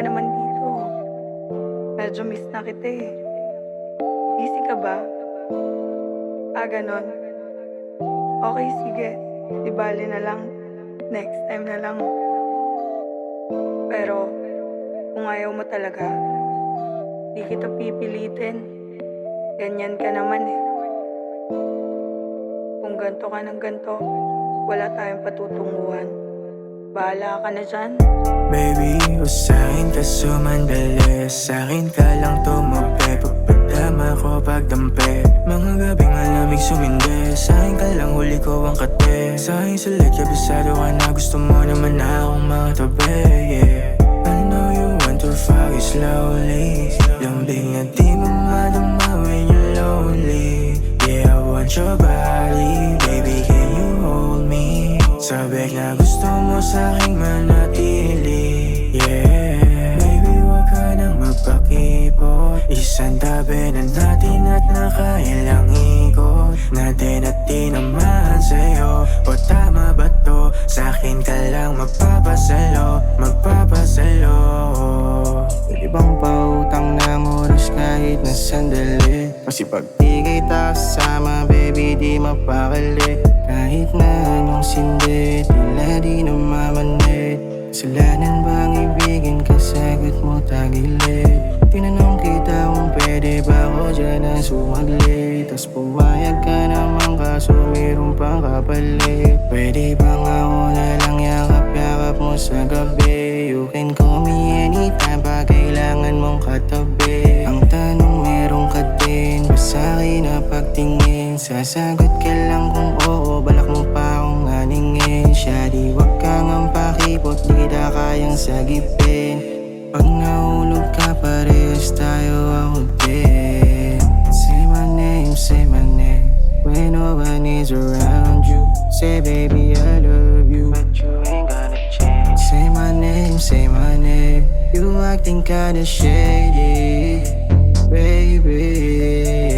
ka naman dito. Medyo miss na kita eh. Busy ka ba? Ganon. Okay, sige. Di bali na lang. Next time na lang. Pero, kung ayaw mo talaga, di kita pipilitin. Ganyan ka naman eh. Kung ganto ka ng ganto, wala tayong patutunguhan. Bahala ka na dyan. Baby, usahin ka sumandali. Sa'kin ka lang tumabi. Pagpadama ko pagdampi. Mga gabing malamig sumindi. Sa'kin ka lang huli ko ang kate. Sa'kin sulit kabisado ka na. Gusto mo naman na akong makatabi, yeah. I know you want to fuck it slowly. Lambing na di mo madama when you're lonely. Yeah, I want your body. Baby, can you hold me? Sabi na gusto mo sa'king manatili, yeah. Baby, wag ka nang magpakipot. Isang tabi na natin at nakailang ikot. Natin at di naman sa'yo. O tama ba to? Sa'kin ka lang magpapasalo. Magpapasalo. Pwede bang pautang ng oras kahit na sandali? Kasi pag di kita kasama, baby, di mapakali. Kahit na anong sindi, tila di namamanid. Kasalanan bang ibigin ka, sagot mo tagilid. Tinanong kita kung pwede ba ako dyan na sumaglit. Tas pumayag ka naman kaso mayroon pang kapalit. Pwede bang ako na lang yakap-yakap mo sa gabi? You can call me anytime pag kailangan mong katabi. Ang tanong meron ka din ba sa'kin na pagtingin? Sasagot ka lang kung oo, balak mo pa akong aningin. Shawty, wag kang ang pakipot, di kita kayang sagipin. Pag nahulog ka, parehas tayo ako din. Say my name, when no one is around you. Say baby I love you, but you ain't gonna change. Say my name, you acting kinda shady, baby.